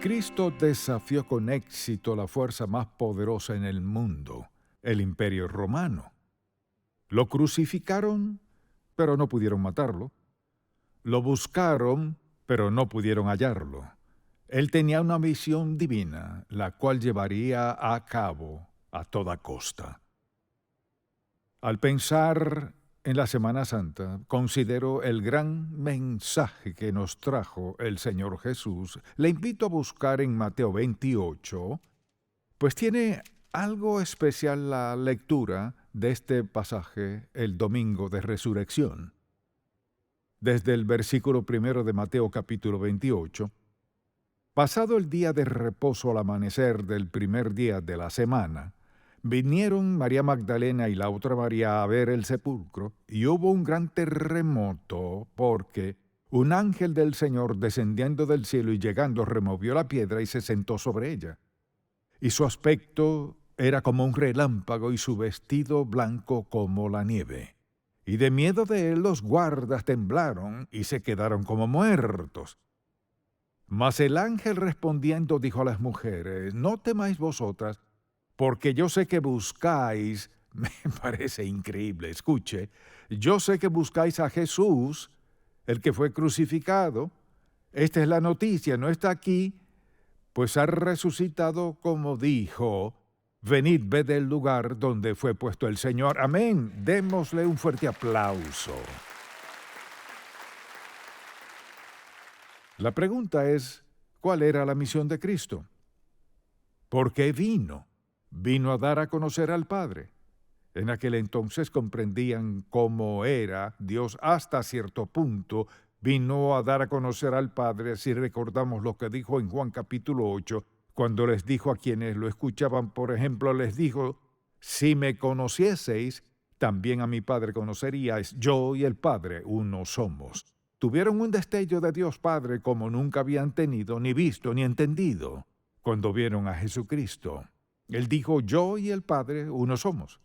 Cristo desafió con éxito la fuerza más poderosa en el mundo, el Imperio Romano. Lo crucificaron, pero no pudieron matarlo. Lo buscaron, pero no pudieron hallarlo. Él tenía una misión divina, la cual llevaría a cabo a toda costa. Al pensar en la Semana Santa, considero el gran mensaje que nos trajo el Señor Jesús. Le invito a buscar en Mateo 28, pues tiene algo especial la lectura de este pasaje el domingo de resurrección. Desde el versículo 1 de Mateo capítulo 28, pasado el día de reposo al amanecer del primer día de la semana, vinieron María Magdalena y la otra María a ver el sepulcro, y hubo un gran terremoto, porque un ángel del Señor descendiendo del cielo y llegando removió la piedra y se sentó sobre ella. Y su aspecto era como un relámpago y su vestido blanco como la nieve. Y de miedo de él los guardas temblaron y se quedaron como muertos. Mas el ángel respondiendo dijo a las mujeres: no temáis vosotras, porque yo sé que buscáis, me parece increíble, escuche, yo sé que buscáis a Jesús, el que fue crucificado. Esta es la noticia, no está aquí, pues ha resucitado como dijo. Venid, ved el lugar donde fue puesto el Señor. Amén. Démosle un fuerte aplauso. La pregunta es, ¿cuál era la misión de Cristo? ¿Por qué vino? Vino a dar a conocer al Padre. En aquel entonces comprendían cómo era Dios hasta cierto punto. Vino a dar a conocer al Padre, si recordamos lo que dijo en Juan capítulo 8, cuando les dijo a quienes lo escuchaban, por ejemplo, les dijo: si me conocieseis, también a mi Padre conoceríais. Yo y el Padre uno somos. Tuvieron un destello de Dios Padre como nunca habían tenido, ni visto, ni entendido, cuando vieron a Jesucristo. Él dijo: yo y el Padre uno somos.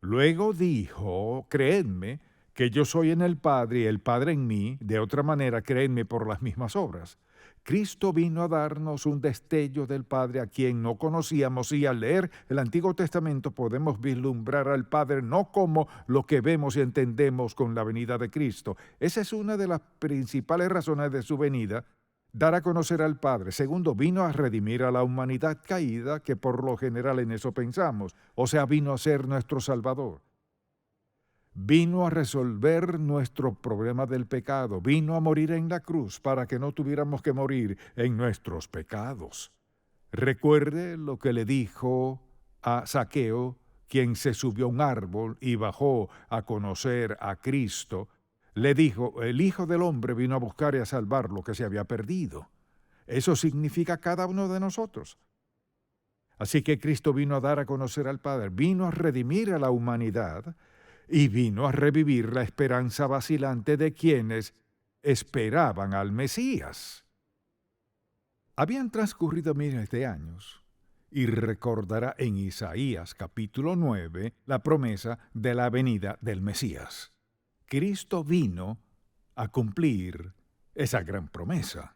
Luego dijo: creedme que yo soy en el Padre y el Padre en mí, de otra manera creedme por las mismas obras. Cristo vino a darnos un destello del Padre a quien no conocíamos, y al leer el Antiguo Testamento podemos vislumbrar al Padre no como lo que vemos y entendemos con la venida de Cristo. Esa es una de las principales razones de su venida: dar a conocer al Padre. Segundo, vino a redimir a la humanidad caída, que por lo general en eso pensamos. O sea, vino a ser nuestro Salvador. Vino a resolver nuestro problema del pecado. Vino a morir en la cruz para que no tuviéramos que morir en nuestros pecados. Recuerde lo que le dijo a Zaqueo, quien se subió a un árbol y bajó a conocer a Cristo. Le dijo: el Hijo del Hombre vino a buscar y a salvar lo que se había perdido. Eso significa cada uno de nosotros. Así que Cristo vino a dar a conocer al Padre, vino a redimir a la humanidad y vino a revivir la esperanza vacilante de quienes esperaban al Mesías. Habían transcurrido miles de años, y recordará en Isaías capítulo 9 la promesa de la venida del Mesías. Cristo vino a cumplir esa gran promesa.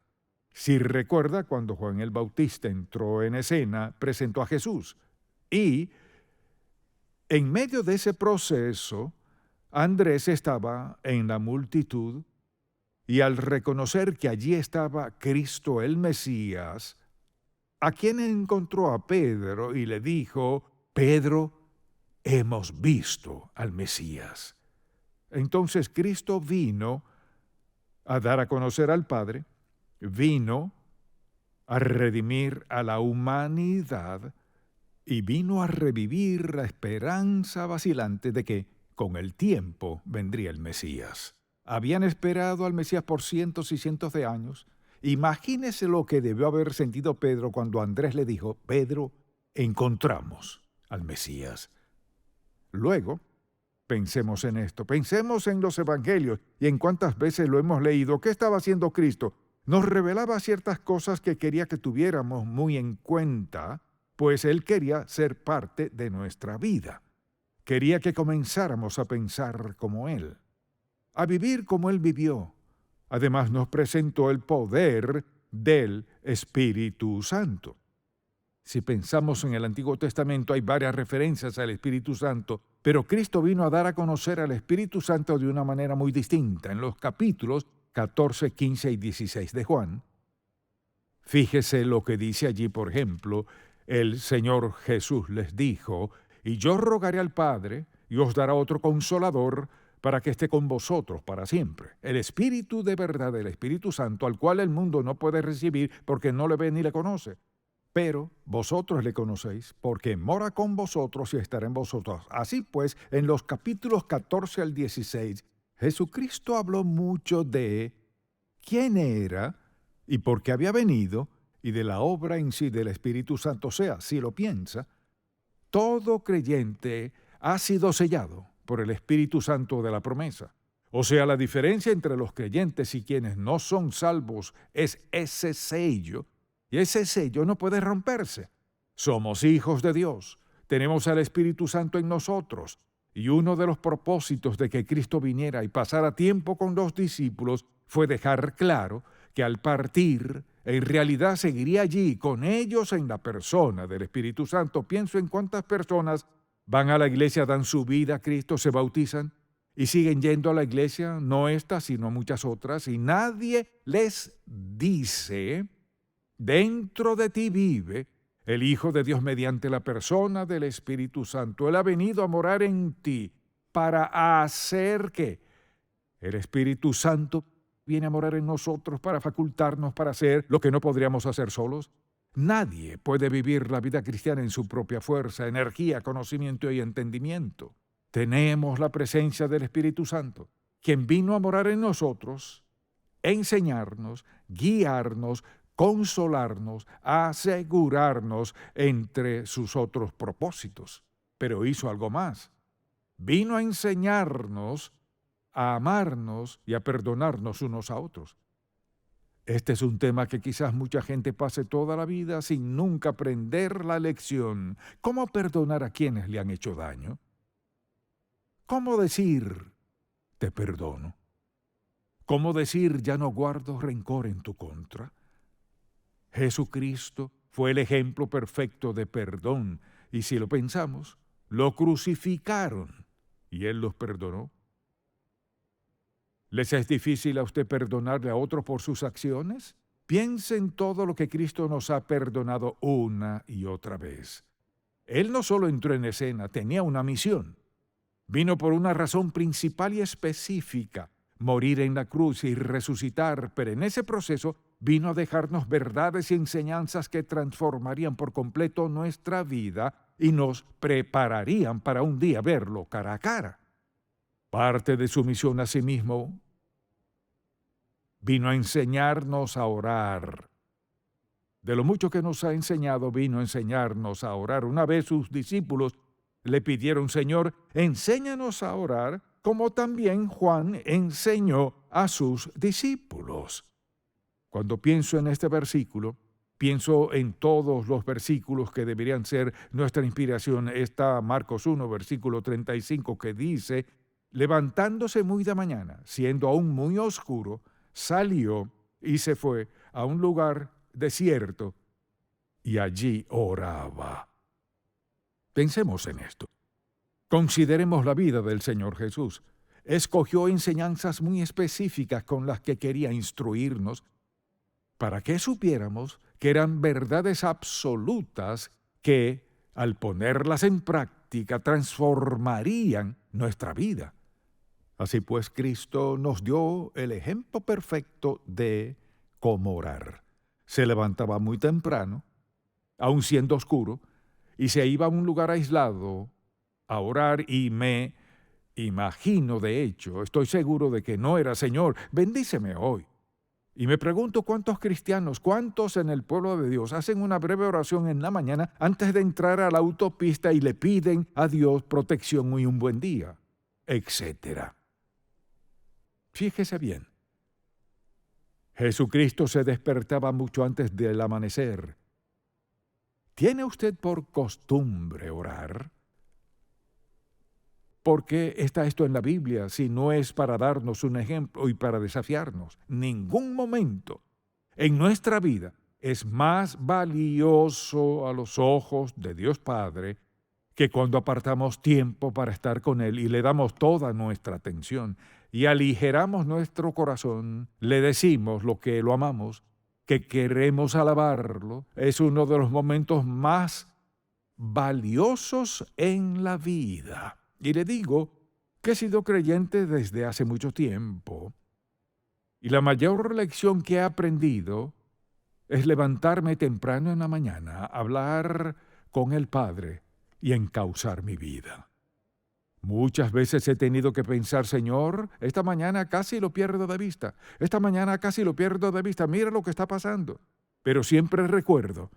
Si recuerda, cuando Juan el Bautista entró en escena, presentó a Jesús. Y en medio de ese proceso, Andrés estaba en la multitud, y al reconocer que allí estaba Cristo el Mesías, a quien encontró a Pedro y le dijo: Pedro, hemos visto al Mesías. Entonces Cristo vino a dar a conocer al Padre, vino a redimir a la humanidad y vino a revivir la esperanza vacilante de que con el tiempo vendría el Mesías. Habían esperado al Mesías por cientos y cientos de años. Imagínese lo que debió haber sentido Pedro cuando Andrés le dijo: Pedro, encontramos al Mesías. Luego, pensemos en esto, pensemos en los evangelios y en cuántas veces lo hemos leído. ¿Qué estaba haciendo Cristo? Nos revelaba ciertas cosas que quería que tuviéramos muy en cuenta, pues Él quería ser parte de nuestra vida. Quería que comenzáramos a pensar como Él, a vivir como Él vivió. Además nos presentó el poder del Espíritu Santo. Si pensamos en el Antiguo Testamento, hay varias referencias al Espíritu Santo, pero Cristo vino a dar a conocer al Espíritu Santo de una manera muy distinta. En los capítulos 14, 15 y 16 de Juan, fíjese lo que dice allí, por ejemplo, el Señor Jesús les dijo: «Y yo rogaré al Padre, y os dará otro Consolador, para que esté con vosotros para siempre. El Espíritu de verdad, el Espíritu Santo, al cual el mundo no puede recibir porque no le ve ni le conoce. Pero vosotros le conocéis, porque mora con vosotros y estará en vosotros». Así pues, en los capítulos 14 al 16, Jesucristo habló mucho de quién era y por qué había venido, y de la obra en sí del Espíritu Santo. O sea, si lo piensa, todo creyente ha sido sellado por el Espíritu Santo de la promesa. O sea, la diferencia entre los creyentes y quienes no son salvos es ese sello, y ese sello no puede romperse. Somos hijos de Dios, tenemos al Espíritu Santo en nosotros, y uno de los propósitos de que Cristo viniera y pasara tiempo con los discípulos fue dejar claro que al partir, en realidad seguiría allí con ellos en la persona del Espíritu Santo. Pienso en cuántas personas van a la iglesia, dan su vida a Cristo, se bautizan y siguen yendo a la iglesia, no esta, sino muchas otras, y nadie les dice: dentro de ti vive el Hijo de Dios mediante la persona del Espíritu Santo. Él ha venido a morar en ti para hacer que el Espíritu Santo viene a morar en nosotros para facultarnos para hacer lo que no podríamos hacer solos. Nadie puede vivir la vida cristiana en su propia fuerza, energía, conocimiento y entendimiento. Tenemos la presencia del Espíritu Santo, quien vino a morar en nosotros, enseñarnos, guiarnos, consolarnos, asegurarnos entre sus otros propósitos. Pero hizo algo más. Vino a enseñarnos a amarnos y a perdonarnos unos a otros. Este es un tema que quizás mucha gente pase toda la vida sin nunca aprender la lección. ¿Cómo perdonar a quienes le han hecho daño? ¿Cómo decir te perdono? ¿Cómo decir ya no guardo rencor en tu contra? Jesucristo fue el ejemplo perfecto de perdón, y si lo pensamos, lo crucificaron y Él los perdonó. ¿Les es difícil a usted perdonarle a otro por sus acciones? Piense en todo lo que Cristo nos ha perdonado una y otra vez. Él no solo entró en escena, tenía una misión. Vino por una razón principal y específica: morir en la cruz y resucitar, pero en ese proceso vino a dejarnos verdades y enseñanzas que transformarían por completo nuestra vida y nos prepararían para un día verlo cara a cara. Parte de su misión asimismo vino a enseñarnos a orar. De lo mucho que nos ha enseñado, vino a enseñarnos a orar. Una vez sus discípulos le pidieron: Señor, enséñanos a orar, como también Juan enseñó a sus discípulos. Cuando pienso en este versículo, pienso en todos los versículos que deberían ser nuestra inspiración. Está Marcos 1, versículo 35, que dice: levantándose muy de mañana, siendo aún muy oscuro, salió y se fue a un lugar desierto y allí oraba. Pensemos en esto. Consideremos la vida del Señor Jesús. Escogió enseñanzas muy específicas con las que quería instruirnos para que supiéramos que eran verdades absolutas que, al ponerlas en práctica, transformarían nuestra vida. Así pues, Cristo nos dio el ejemplo perfecto de cómo orar. Se levantaba muy temprano, aun siendo oscuro, y se iba a un lugar aislado a orar, y me imagino, de hecho, estoy seguro de que no era: Señor, bendíceme hoy. Y me pregunto cuántos cristianos, cuántos en el pueblo de Dios hacen una breve oración en la mañana antes de entrar a la autopista y le piden a Dios protección y un buen día, etcétera. Fíjese bien. Jesucristo se despertaba mucho antes del amanecer. ¿Tiene usted por costumbre orar? ¿Por qué está esto en la Biblia si no es para darnos un ejemplo y para desafiarnos? Ningún momento. en nuestra vida es más valioso a los ojos de Dios Padre que cuando apartamos tiempo para estar con Él y le damos toda nuestra atención y aligeramos nuestro corazón, le decimos lo que lo amamos, que queremos alabarlo. Es uno de los momentos más valiosos en la vida. Y le digo que he sido creyente desde hace mucho tiempo. Y la mayor lección que he aprendido es levantarme temprano en la mañana, hablar con el Padre y encauzar mi vida. Muchas veces he tenido que pensar, Señor, esta mañana casi lo pierdo de vista. Esta mañana casi lo pierdo de vista. Mira lo que está pasando. Pero siempre recuerdo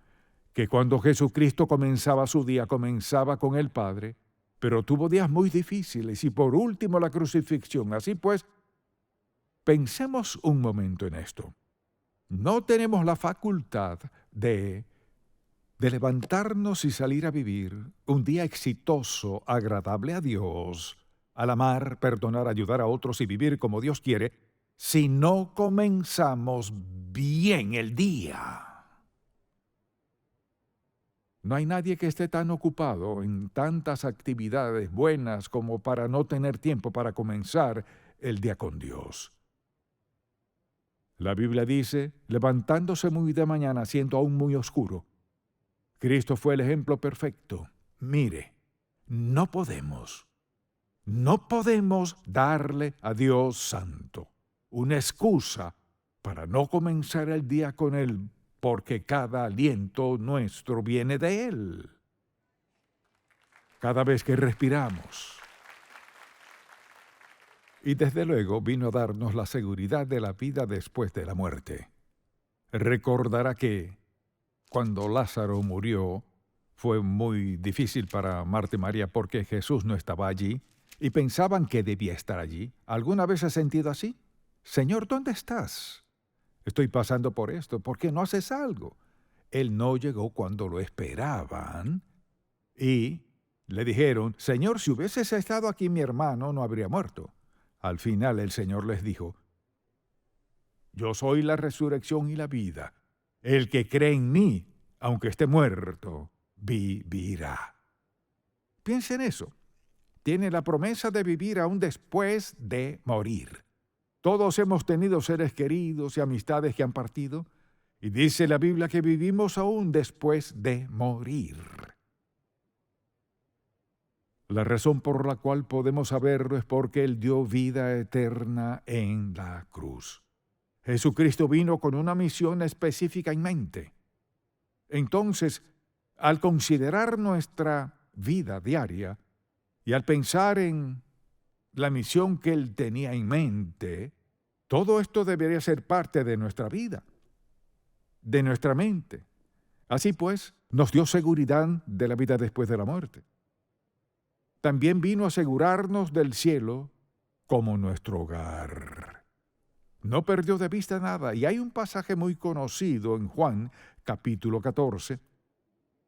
que cuando Jesucristo comenzaba su día, comenzaba con el Padre, pero tuvo días muy difíciles y por último la crucifixión. Así pues, pensemos un momento en esto. No tenemos la facultad de levantarnos y salir a vivir un día exitoso, agradable a Dios, al amar, perdonar, ayudar a otros y vivir como Dios quiere, si no comenzamos bien el día. No hay nadie que esté tan ocupado en tantas actividades buenas como para no tener tiempo para comenzar el día con Dios. La Biblia dice, levantándose muy de mañana, siendo aún muy oscuro. Cristo fue el ejemplo perfecto. Mire, no podemos darle a Dios Santo una excusa para no comenzar el día con Él, porque cada aliento nuestro viene de Él. Cada vez que respiramos. Y desde luego vino a darnos la seguridad de la vida después de la muerte. Recordará que cuando Lázaro murió, fue muy difícil para Marta y María porque Jesús no estaba allí y pensaban que debía estar allí. ¿Alguna vez has sentido así? Señor, ¿dónde estás? Estoy pasando por esto. ¿Por qué no haces algo? Él no llegó cuando lo esperaban y le dijeron, Señor, si hubieses estado aquí mi hermano no habría muerto. Al final el Señor les dijo, yo soy la resurrección y la vida. El que cree en mí, aunque esté muerto, vivirá. Piensa en eso. Tiene la promesa de vivir aún después de morir. Todos hemos tenido seres queridos y amistades que han partido, y dice la Biblia que vivimos aún después de morir. La razón por la cual podemos saberlo es porque Él dio vida eterna en la cruz. Jesucristo vino con una misión específica en mente. Entonces, al considerar nuestra vida diaria y al pensar en la misión que Él tenía en mente, todo esto debería ser parte de nuestra vida, de nuestra mente. Así pues, nos dio seguridad de la vida después de la muerte. También vino a asegurarnos del cielo como nuestro hogar. No perdió de vista nada, y hay un pasaje muy conocido en Juan, capítulo 14.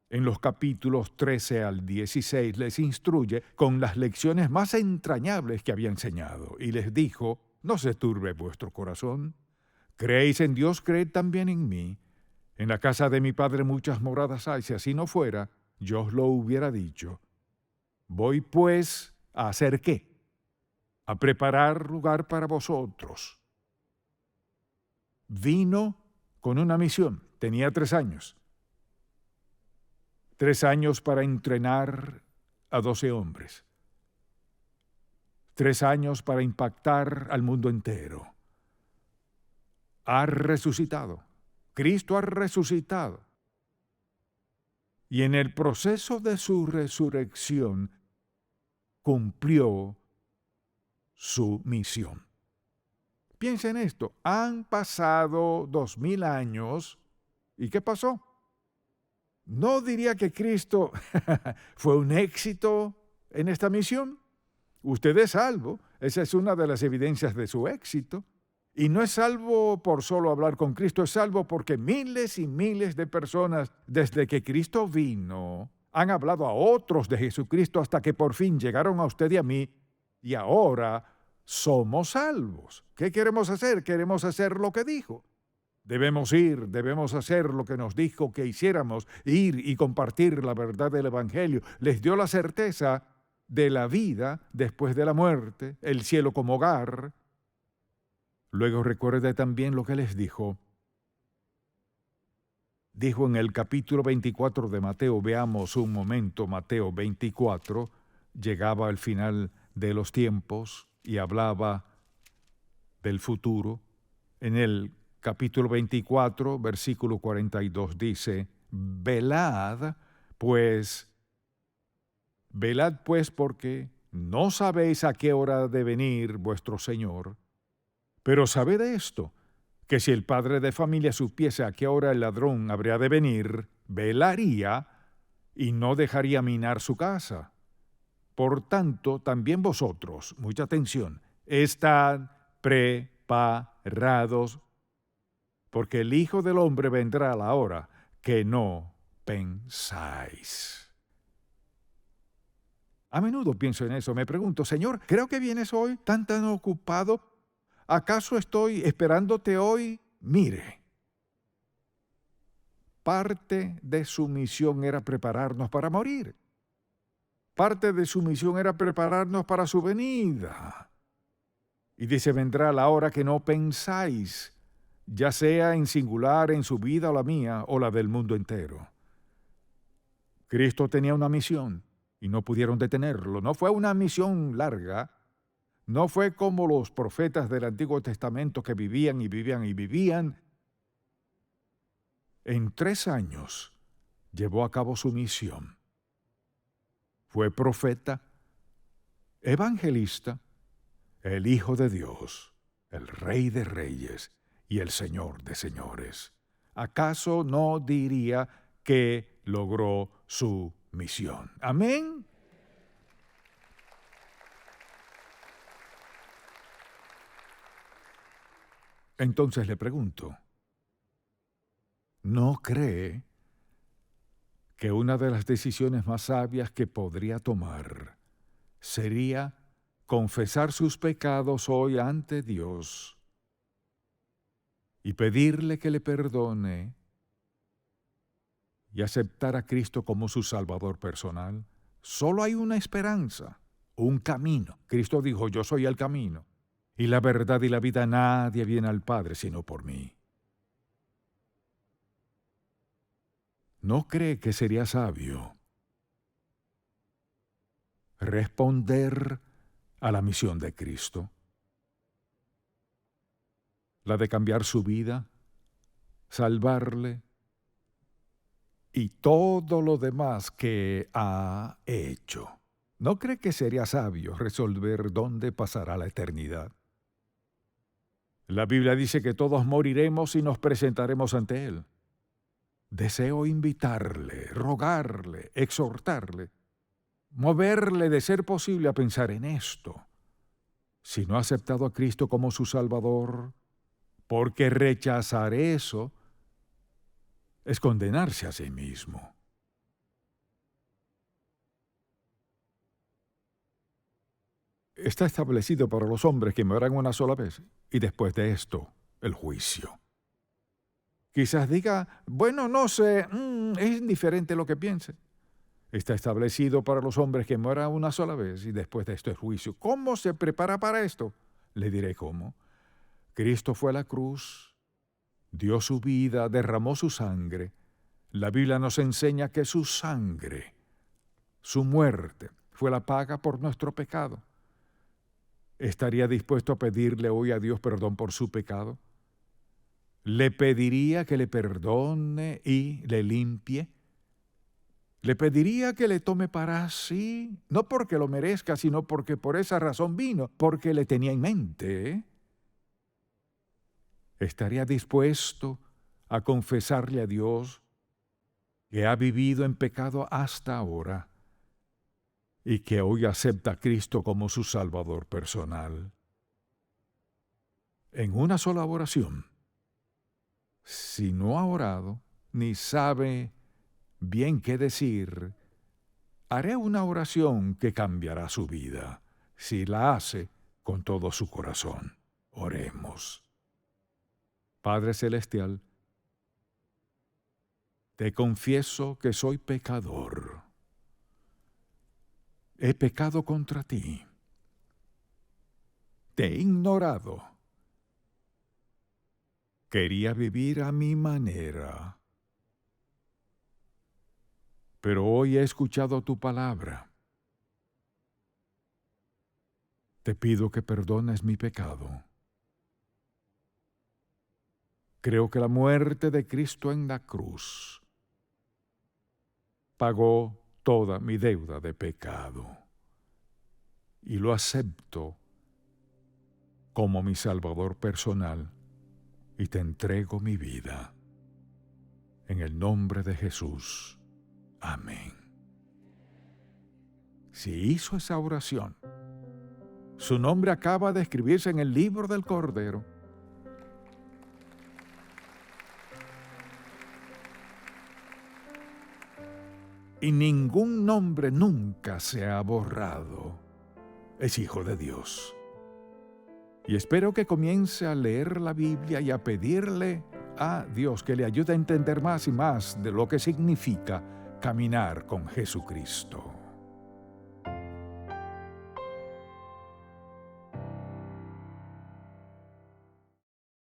En los capítulos 13 al 16 les instruye con las lecciones más entrañables que había enseñado, y les dijo, no se turbe vuestro corazón, creéis en Dios, creed también en mí. En la casa de mi Padre muchas moradas hay, si así no fuera, yo os lo hubiera dicho. Voy pues a hacer ¿qué? A preparar lugar para vosotros. Vino con una misión, tenía 3 años. 3 años para entrenar a 12 hombres. 3 años para impactar al mundo entero. Ha resucitado. Cristo ha resucitado. Y en el proceso de su resurrección cumplió su misión. Piensa en esto, han pasado 2000 años, ¿y qué pasó? No diría que Cristo fue un éxito en esta misión. Usted es salvo, esa es una de las evidencias de su éxito. Y no es salvo por solo hablar con Cristo, es salvo porque miles y miles de personas, desde que Cristo vino, han hablado a otros de Jesucristo hasta que por fin llegaron a usted y a mí, y ahora somos salvos. ¿Qué queremos hacer? Queremos hacer lo que dijo. Debemos ir, debemos hacer lo que nos dijo que hiciéramos, ir y compartir la verdad del Evangelio. Les dio la certeza de la vida después de la muerte, el cielo como hogar. Luego recuerde también lo que les dijo. Dijo en el capítulo 24 de Mateo, veamos un momento, Mateo 24, llegaba al final de los tiempos y hablaba del futuro. En el capítulo 24, versículo 42 dice, velad pues porque no sabéis a qué hora ha de venir vuestro Señor, pero sabed esto, que si el padre de familia supiese a qué hora el ladrón habría de venir, velaría y no dejaría minar su casa. Por tanto, también vosotros, mucha atención, estad preparados, porque el Hijo del Hombre vendrá a la hora que no pensáis. A menudo pienso en eso, me pregunto, Señor, creo que vienes hoy tan ocupado. ¿Acaso estoy esperándote hoy? Mire, parte de su misión era prepararnos para morir. Parte de su misión era prepararnos para su venida. Y dice, vendrá la hora que no pensáis, ya sea en singular en su vida o la mía o la del mundo entero. Cristo tenía una misión y no pudieron detenerlo. No fue una misión larga. No fue como los profetas del Antiguo Testamento que vivían y vivían y vivían. En 3 años llevó a cabo su misión. Fue profeta, evangelista, el Hijo de Dios, el Rey de Reyes y el Señor de Señores. ¿Acaso no diría que logró su misión? Amén. Entonces le pregunto, ¿no cree que una de las decisiones más sabias que podría tomar sería confesar sus pecados hoy ante Dios y pedirle que le perdone y aceptar a Cristo como su Salvador personal? Solo hay una esperanza, un camino. Cristo dijo, yo soy el camino y la verdad y la vida. Nadie viene al Padre sino por mí. ¿No cree que sería sabio responder a la misión de Cristo? La de cambiar su vida, salvarle y todo lo demás que ha hecho. ¿No cree que sería sabio resolver dónde pasará la eternidad? La Biblia dice que todos moriremos y nos presentaremos ante Él. Deseo invitarle, rogarle, exhortarle, moverle de ser posible a pensar en esto. Si no ha aceptado a Cristo como su Salvador, porque rechazar eso es condenarse a sí mismo. Está establecido para los hombres que mueran una sola vez y después de esto, el juicio. Quizás diga, bueno, no sé, es indiferente lo que piense. Está establecido para los hombres que mueran una sola vez y después de esto el juicio. ¿Cómo se prepara para esto? Le diré cómo. Cristo fue a la cruz, dio su vida, derramó su sangre. La Biblia nos enseña que su sangre, su muerte, fue la paga por nuestro pecado. ¿Estaría dispuesto a pedirle hoy a Dios perdón por su pecado? ¿Le pediría que le perdone y le limpie? ¿Le pediría que le tome para sí? No porque lo merezca, sino porque por esa razón vino, porque le tenía en mente. ¿Estaría dispuesto a confesarle a Dios que ha vivido en pecado hasta ahora y que hoy acepta a Cristo como su Salvador personal? En una sola oración. Si no ha orado, ni sabe bien qué decir, haré una oración que cambiará su vida, si la hace con todo su corazón. Oremos. Padre Celestial, te confieso que soy pecador. He pecado contra ti. Te he ignorado. Quería vivir a mi manera. Pero hoy he escuchado tu palabra. Te pido que perdones mi pecado. Creo que la muerte de Cristo en la cruz pagó toda mi deuda de pecado. Y lo acepto como mi Salvador personal y te entrego mi vida. En el nombre de Jesús. Amén. Si hizo esa oración, su nombre acaba de escribirse en el libro del Cordero. Y ningún nombre nunca se ha borrado. Es hijo de Dios. Y espero que comience a leer la Biblia y a pedirle a Dios que le ayude a entender más y más de lo que significa caminar con Jesucristo.